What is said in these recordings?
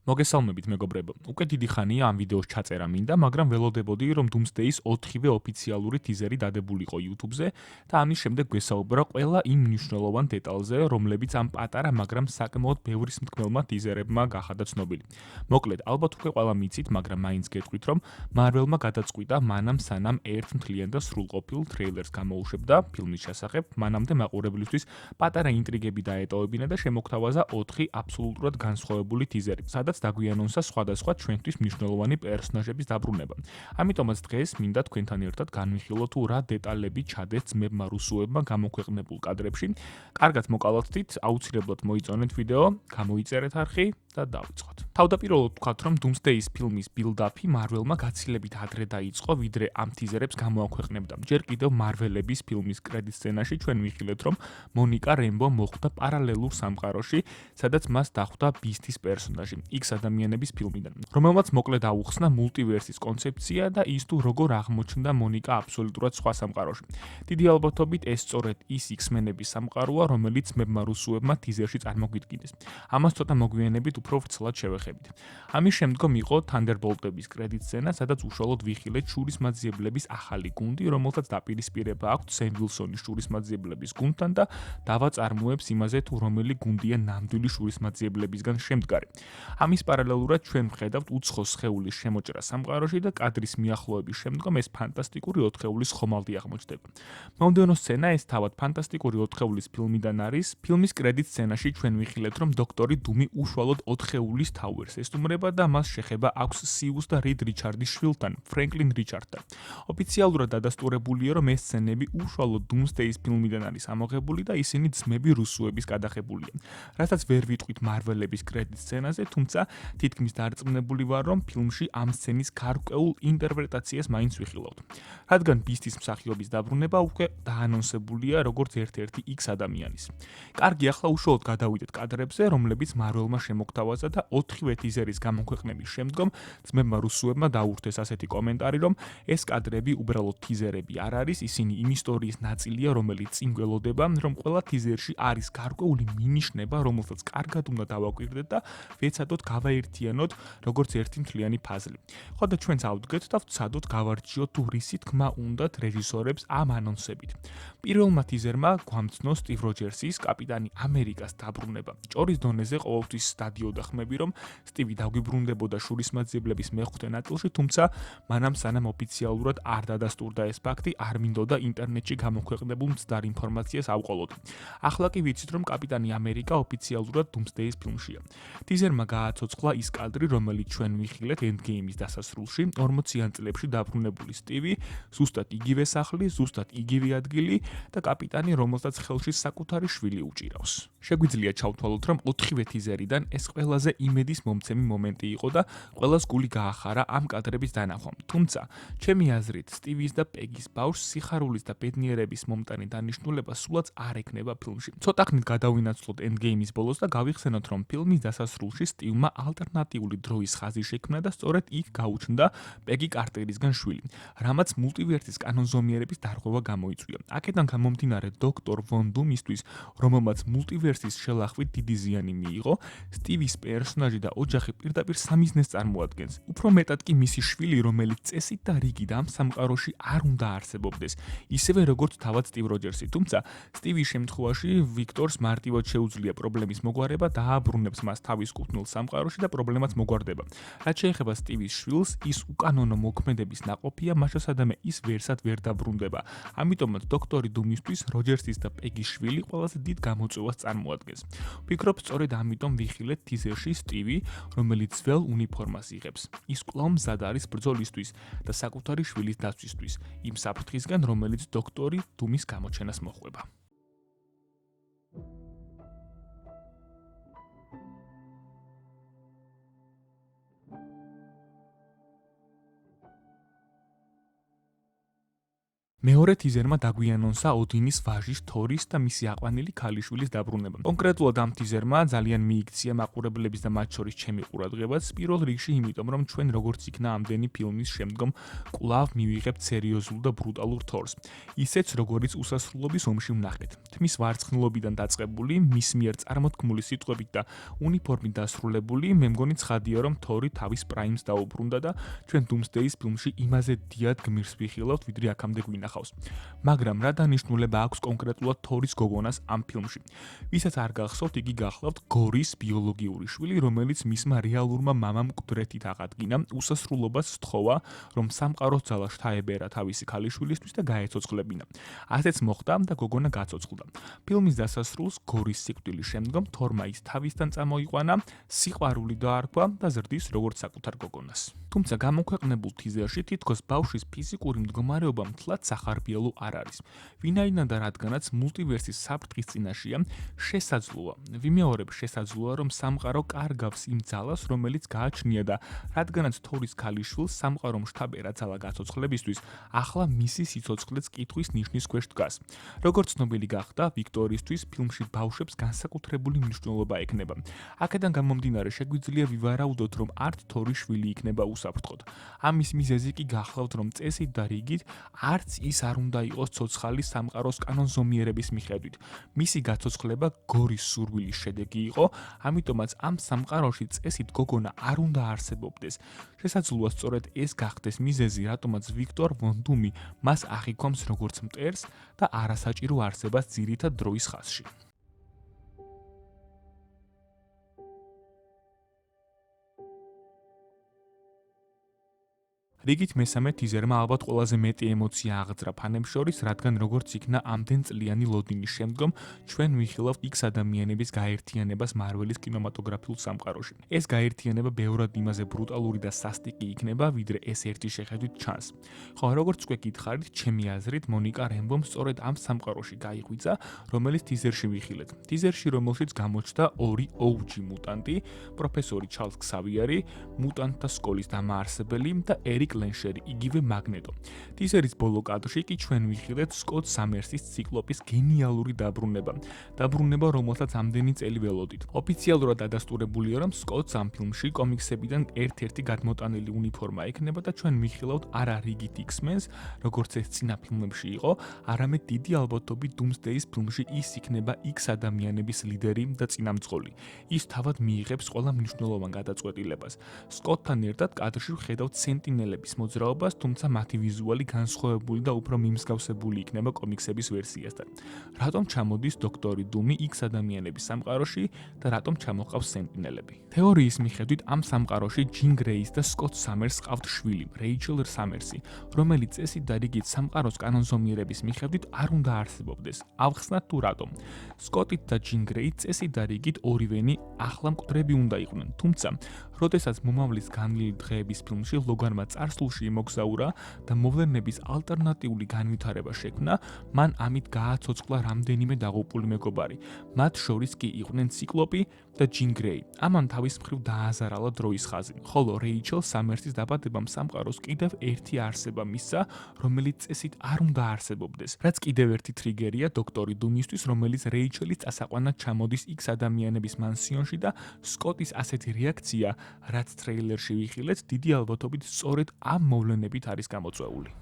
მოგესალმებით მეგობრებო. უკვე დიდი ხანია ამ ვიდეოს ჩაწერა მინდა, მაგრამ ველოდებოდი, რომ Doomsday-ის 4-ვე ოფიციალური ტიზერი დადებულიყო YouTube-ზე და ამის შემდეგ გვესაუბრა ყველა იმ მნიშვნელოვან დეტალზე, რომლებიც ამ პატარა, მაგრამ საკმაოდ ბევრის მთქმელმა ტიზერებმა გახადა ცნობილი. მოკლედ, ალბათ უკვე ყველა მიცით, მაგრამ მაინც გეტყვით, რომ Marvel-მა გადაწყვიტა მანამ სანამ ერთ მთლიან და სრულყოფილ თრეილერს გამოუშვებდა ფილმის შესახებ, მანამდე მაყურებლისთვის პატარა ინტრიგები დაეტოვებინა და შემოგთავაზა 4 აბსოლუტურად განსხვავებული ტიზერი, სადაც დაგვიანონსა სხვადასხვა ჩვენთვის მნიშვნელოვანი პერსონაჟების დაბრუნება. ამიტომაც დღეს მინდა თქვენთან ერთად განვიხილოთ თუ რა დეტალები ჩადეს ძმებმა რუსუებმა გამოქვეყნებულ კადრებში. კარგად მოკალათდით, აუცილებლად მოიწონეთ ვიდეო, გამოიწერეთ არხი და დავიწყოთ. თავდაპირველად ვთქვათ, რომ Doomsday-ის ფილმის build-up-ი Marvel-მა გაცილებით ადრე დაიწყო, ვიდრე ამ ტიზერებს გამოაქვეყნებდა. ჯერ კიდევ Marvel-ების ფილმის კრედიტ სცენაში ჩვენ ვიხილეთ, რომ მონიკა რემბო მოხვდა პარალელურ სამყაროში, სადაც მას დახვდა ბისტის პერსონაჟი. X ადამიანების ფილმიდან, რომელმაც მოკლედ აუხსნა მულტივერსის კონცეფცია და ის თუ როგორ აღმოჩნდა მონიკა აბსოლუტურად სხვა სამყაროში. დიდი ალბათობით ეს სწორედ ის X-Men-ების სამყაროა, რომელიც ძმებმა რუსუებმა ტიზერში წარმოგვიდგინეს. ამას ცოტა მოგვიანებით უფრო ვრცლად შევეხებით. ამის შემდგომ იყო Thunderbolt-ების კრედიტ სცენა, სადაც უშუალოდ ვიხილეთ შურისმაძიებლების ახალი გუნდი, რომელსაც დაპირისპირება აქვთ Sam Wilson-ის შურისმაძიებლების გუნდთან და დავაწარმოებს იმაზე, თუ რომელი გუნდია ნამდვილი შურისმაძიებლებისგან შემდგარი. ამის პარალელურად ჩვენ ვხედავთ უცხო სხეულის შემოჭრა სამყაროში და კადრის მიახლოების შემდგომ ეს ფანტასტიკური 4-ხეულის ხომალდი აღმოჩნდება. მომდევნო სცენა ეს თავად ფანტასტიკური 4-ხეულის ფილმიდან არის. ფილმის კრედიტ სცენაში ჩვენ ვიხილეთ, რომ დოქტორი დუმი უშუალოდ 4-ხეულის თაუერს ესტუმრება და მას შეხება აქვს სიუს და რიდ რიჩარდის შვილთან, ფრენკლინ რიჩარდთან. ოფიციალურად დადასტურებულია, რომ ეს სცენები უშუალოდ Doomsday-ის ფილმიდან არის ამოღებული და ისინი ძმები რუსუების გადაღებულია. რასაც ვერ ვიტყვით Marvel-ების კრედიტ სცენაზე, თუმცა თითქმის დარწმუნებული ვარ, რომ ფილმში ამ სცენის გარკვეულ ინტერპრეტაციას მაინც ვიხილავთ. რადგან ბისტის მსახიობის დაბრუნება უკვე დაანონსებულია როგორც ერთ-ერთი X ადამიანის. კარგი, ახლა უშუალოდ გადავიდეთ კადრებზე, რომლებიც Marvel-მა შემოგთავაზა და 4-ვე ტიზერის გამოქვეყნების შემდგომ ძმებმა რუსუებმა დაურთეს ასეთი კომენტარი, რომ ეს კადრები უბრალოდ ტიზერები არ არის, ისინი იმ ისტორიის ნაწილია, რომელიც წინ გველოდება, რომ ყველა ტიზერში არის გარკვეული მინიშნება, რომელსაც კარგად უნდა დავაკვირდეთ და ვეცადოთ გავაერთიანოთ როგორც ერთი მთლიანი ფაზლი. ხო და ჩვენც ავდგეთ და ვცადოთ გავარჩიოთ თუ რისი თქმა უნდათ რეჟისორებს ამ ანონსებით. პირველმა ტიზერმა გვამცნო სტივ როჯერსის კაპიტანი ამერიკას დაბრუნება. ჭორის დონეზე ყოველთვის დადიოდა ხმები, რომ სტივი დაგვიბრუნდებოდა შურისმაძიებლების მეხუთე ნაწილში, თუმცა მანამ სანამ ოფიციალურად არ დადასტურდა ეს ფაქტი, არ მინდოდა ინტერნეტში გამოქვეყნებულ მცდარ ინფორმაციას ავყოლოდი. ახლა კი ვიცით, რომ კაპიტანი ამერიკა ოფიციალურად Doomsday-ის ფილმშია. ტიზერმა გააცოცხლა ის კადრი, რომელიც ჩვენ ვიხილეთ Endgame-ის დასასრულში, 40-იან წლებში დაბრუნებული სტივი, ზუსტად იგივე სახლი, ზუსტად იგივე ადგილი და კაპიტანი, რომელსაც ხელში საკუთარი შვილი უჭირავს. შეგვიძლია ჩავთვალოთ, რომ 4-ვე ტიზერიდან ეს ყველაზე იმედის მომცემი მომენტი იყო და ყველას გული გაახარა ამ კადრების დანახვამ. თუმცა, ჩემი აზრით, სტივის და პეგის ბავშვს სიხარულის და ბედნიერების მომტანი დანიშნულება სულაც არ ექნება ფილმში. ცოტა ხნით გადავინაცვლოთ Endgame-ის ბოლოს და გავიხსენოთ, რომ ფილმის დასასრულში სტივმა ალტერნატიული დროის ხაზი შექმნა და სწორედ იქ გაუჩნდა პეგი კარტერისგან შვილი, რამაც მულტივერსის კანონზომიერების დარღვევა გამოიწვია. აქედან გამომდინარე დოქტორ ვონ დუმისთვის, რომელმაც მულტივერსის შელახვით დიდი ზიანი მიიღო, სტივის პერსონაჟი და ოჯახი პირდაპირ სამიზნეს წარმოადგენს. უფრო მეტად კი მისი შვილი, რომელიც წესით და რიგით ამ სამყაროში არ უნდა არსებობდეს, ისევე როგორც თავად სტივ როჯერსი. თუმცა, სტივის შემთხვევაში ვიქტორს მარტივად შეუძლია პრობლემის მოგვარება და აბრუნებს მას თავის კუთვნილ სამყაროში და პრობლემაც მოგვარდება. რაც შეეხება სტივის შვილს, ის უკანონო მოქმედების ნაყოფია, მასშესადამე ის ვერსად ვერ დაბრუნდება. ამიტომაც დოქტორი დუმისთვის როჯერსის და პეგის შვილი ყველაზე დიდ გამოწვევას წარმოადგენს. ვფიქრობ, სწორედ ამიტომ ვიხილეთ ტიზერში სტივი, რომელიც ძველ უნიფორმას იღებს. ის კვლავ მზად არის ბრძოლისთვის და საკუთარი შვილის დაცვისთვის, იმ საფრთხისგან, რომელიც დოქტორი დუმის გამოჩენას მოჰყვება. მეორე თიზერმა დაგვიანონსა ოდინის ვაჟის თორის და მისი აყვანილი ქალიშვილის დაბრუნება. კონკრეტულად ამ თიზერმა ძალიან მიიქცია მაყურებლების და მათ შორის ჩემი ყურადღებაც პირველ რიგში იმიტომ, რომ ჩვენ როგორც იქნა ამდენი ფილმის შემდგომ კვლავ მივიღებთ სერიოზულ და ბრუტალურ თორს. ისეც როგორიც უსასრულობის ომში ვნახეთ. თმის ვარცხნილობიდან დაწყებული, მის მიერ წარმოთქმული სიტყვებით და უნიფორმით დასრულებული, მე მგონი ცხადია, რომ თორი თავის პრაიმს დაუბრუნდა და ჩვენ დუმსდეის ფილმში იმაზე დიად გმირს ვიხილავთ, ვიდრე აქამდე გვინახავს. მაგრამ რა დანიშნულება აქვს კონკრეტულად თორის გოგონას ამ ფილმში? ვისაც არ გახსოვთ, იგი გახლავთ გორის ბიოლოგიური შვილი, რომელიც მისმა რეალურმა მამამ მკვდრეთით აღადგინა, უსასრულობას სთხოვა, რომ სამყაროს ძალა შთაებერა თავისი ქალიშვილისთვის და გაეცოცხლებინა. ასეც მოხდა და გოგონა გაცოცხლდა. ფილმის დასასრულს გორის სიკვდილის შემდგომ თორმა ის თავისთან წამოიყვანა, სიყვარული დაარქვა და ზრდის როგორც საკუთარ გოგონას. თუმცა გამოქვეყნებულ თიზერში თითქოს ბავშვის ფიზიკური მდგომარეობა მთლად სახარბიელო არ არის. ვინაიდან და რადგანაც მულტივერსის საფრთხის წინაშეა, შესაძლოა, ვიმეორებ შესაძლოა, რომ სამყარო კარგავს იმ ძალას, რომელიც გააჩნია და რადგანაც თორის ქალიშვილს სამყარომ შთაბერა ძალა გაცოცხლებისთვის, ახლა მისი სიცოცხლეც კითხვის ნიშნის ქვეშ დგას. როგორც ცნობილი გახდა, ვიქტორისთვის ფილმში ბავშვებს განსაკუთრებული მნიშვნელობა ექნება. აქედან გამომდინარე შეგვიძლია ვივარაუდოთ, რომ არც თორის შვილი იქნება უსაფრთხოდ. ამის მიზეზი კი გახლავთ, რომ წესით და რიგით არც ის არ უნდა იყოს ცოცხალი სამყაროს კანონზომიერების მიხედვით. მისი გაცოცხლება გორის სურვილის შედეგი იყო, ამიტომაც ამ სამყაროში წესით გოგონა არ უნდა არსებობდეს. შესაძლოა სწორედ ეს გახდეს მიზეზი, რატომაც ვიქტორ ვონ დუმი მას აღიქვამს როგორც მტერს და არასაჭირო არსებას ძირითად დროის ხაზში. რიგით მესამე თიზერმა ალბათ ყველაზე მეტი ემოცია აღძრა ფანებს შორის, რადგან როგორც იქნა ამდენ წლიანი ლოდინის შემდგომ, ჩვენ ვიხილავთ X ადამიანების გაერთიანებას მარველის კინემატოგრაფიულ სამყაროში. ეს გაერთიანება ბევრად იმაზე ბრუტალური და სასტიკი იქნება, ვიდრე ეს ერთი შეხედვით ჩანს. ხო, როგორც უკვე გითხარით, ჩემი აზრით, მონიკა რემბომ სწორედ ამ სამყაროში გაიღვიძა, რომელიც თიზერში ვიხილეთ. თიზერში, რომელშიც გამოჩნდა ორი OG მუტანტი, პროფესორი ჩარლზ ქსავიერი, მუტანტთა სკოლის დამაარსებელი და ერიკ ლენშერი, იგივე მაგნეტო. თიზერის ბოლო კადრში კი ჩვენ ვიხილეთ სკოტ სამერსის ციკლოპის გენიალური დაბრუნება. დაბრუნება, რომელსაც ამდენი წელი ველოდით. ოფიციალურად დადასტურებულია, რომ სკოტს ამ ფილმში კომიქსებიდან ერთ-ერთი გადმოტანილი უნიფორმა ექნება და ჩვენ ვიხილავთ არა რიგით X-Men-ს, როგორც ეს წინა ფილმებში იყო, არამედ დიდი ალბათობით დუმსდეის ფილმში ის იქნება X ადამიანების ლიდერი და წინამძღოლი. ის თავად მიიღებს ყველა მნიშვნელოვან გადაწყვეტილებას. სკოტთან ერთად კადრში ვხედავთ სენტინელების მოძრაობას, თუმცა მათი ვიზუალი განსხვავებული და უფრო მიმსგავსებული იქნება კომიქსების ვერსიასთან. რატომ ჩამოდის დოქტორი დუმი X ადამიანების სამყაროში და რატომ ჩამოყავს სენტინელები? თეორიის მიხედვით ამ სამყაროში ჯინ გრეის და სკოტ სამერსს ყავთ შვილი, რეიჩელ სამერსი, რომელიც წესით და რიგით სამყაროს კანონზომიერების მიხედვით არ უნდა არსებობდეს. ავხსნათ თუ რატომ. სკოტით და ჯინ გრეი წესით და რიგით ორივენი ახლა მკვდრები უნდა იყვნენ, თუმცა როდესაც მომავლის განვლილი დღეების ფილმში ლოგანმა წარსულში იმოგზაურა და მოვლენების ალტერნატიული განვითარება შექმნა, მან ამით გააცოცხლა რამდენიმე დაღუპული მეგობარი. მათ შორის კი იყვნენ ციკლოპი და ჯინ გრეი. ამან თავის მხრივ დააზარალა დროის ხაზი, ხოლო რეიჩელ სამერსის დაბადებამ სამყაროს კიდევ ერთი არსება მისცა, რომელიც წესით არ უნდა არსებობდეს. რაც კიდევ ერთი ტრიგერია დოქტორი დუმისთვის, რომელიც რეიჩელის წასაყვანად ჩამოდის X ადამიანების მანსიონში და სკოტის ასეთი რეაქცია, რაც ტრეილერში ვიხილეთ, დიდი ალბათობით სწორედ ამ მოვლენებით არის გამოწვეული.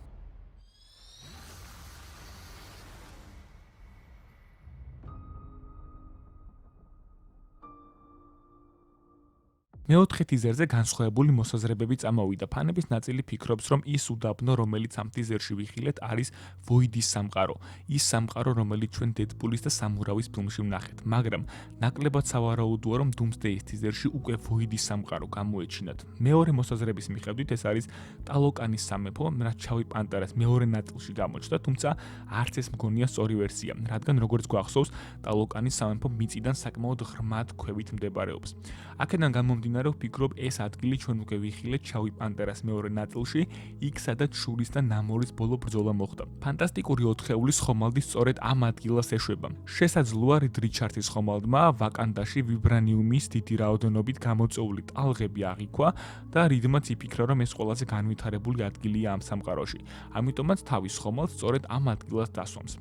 მეოთხე თიზერზე განსხვავებული მოსაზრებები წამოვიდა. ფანების ნაწილი ფიქრობს, რომ ის უდაბნო, რომელიც ამ თიზერში ვიხილეთ, არის ვოიდის სამყარო. ის სამყარო, რომელიც ჩვენ დედპულის და სამურავის ფილმში ვნახეთ. მაგრამ ნაკლებად სავარაუდოა, რომ დუმსდეის თიზერში უკვე ვოიდის სამყარო გამოეჩინათ. მეორე მოსაზრების მიხედვით ეს არის ტალოკანის სამეფო, რაც შავი პანტერას მეორე ნაწილში გამოჩნდა, თუმცა არც ეს მგონია სწორი ვერსია, რადგან როგორც გვახსოვს, ტალოკანის სამეფო მიწიდან საკმაოდ ღრმად ქვევით მდებარეობს. აქედან გამომდინარე რომ ვფიქრობ, ეს ადგილი ჩვენ უკვე ვიხილეთ შავი პანტერას მეორე ნაწილში, იქ სადაც შურის და ნამორის ბოლო ბრძოლა მოხდა. ფანტასტიკური ოთხეულის ხომალდი სწორედ ამ ადგილას ეშვება. შესაძლოა რიდ რიჩარდსის ხომალდმა ვაკანდაში ვიბრანიუმის დიდი რაოდენობით გამოწვეული ტალღები აღიქვა და რიდმაც იფიქრა, რომ ეს ყველაზე განვითარებული ადგილია ამ სამყაროში. ამიტომაც თავის ხომალდს სწორედ ამ ადგილას დასვამს.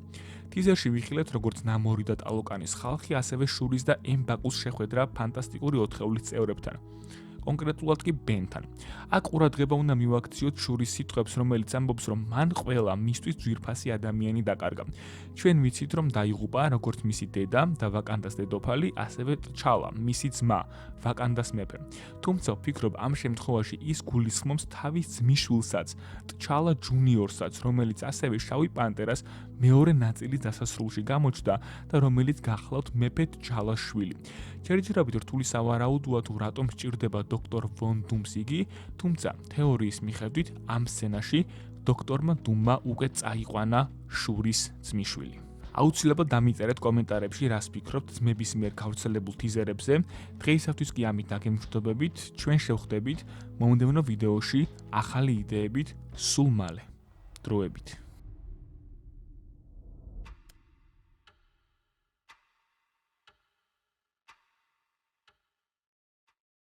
ტიზერში ვიხილეთ, როგორც ნამორი და ტალოკანის ხალხი, ასევე შურის და ემბაკუს შეხვედრა ფანტასტიკური ოთხეულის წევრებთან. კონკრეტულად კი ბენთან. აქ ყურადღება უნდა მივაქციოთ შურის სიტყვებს, რომელიც ამბობს, რომ მან ყველა მისთვის ძვირფასი ადამიანი დაკარგა. ჩვენ ვიცით, რომ დაიღუპა როგორც მისი დედა და ვაკანდას დედოფალი, ასევე ტჩალა, მისი ძმა, ვაკანდას მეფე. თუმცა ვფიქრობ, ამ შემთხვევაში ის გულისხმობს თავის ძმისშვილსაც, ტჩალა ჯუნიორსაც, რომელიც ასევე შავი პანტერას მეორე ნაწილის დასასრულში გამოჩნდა და რომელიც გახლავთ მეფე ტჩალას შვილი. ჯერჯერობით რთული სავარაუდოა თუ რატომ სჭირდება დოქტორ ვონ დუმს იგი, თუმცა თეორიის მიხედვით ამ სცენაში დოქტორმა დუმმა უკვე წაიყვანა შურის ძმისშვილი. აუცილებლად დამიწერეთ კომენტარებში, რას ფიქრობთ ძმების მიერ გავრცელებულ ტიზერებზე. დღეისათვის კი ამით დაგემშვიდობებით, ჩვენ შევხვდებით მომდევნო ვიდეოში ახალი იდეებით სულ მალე. დროებით.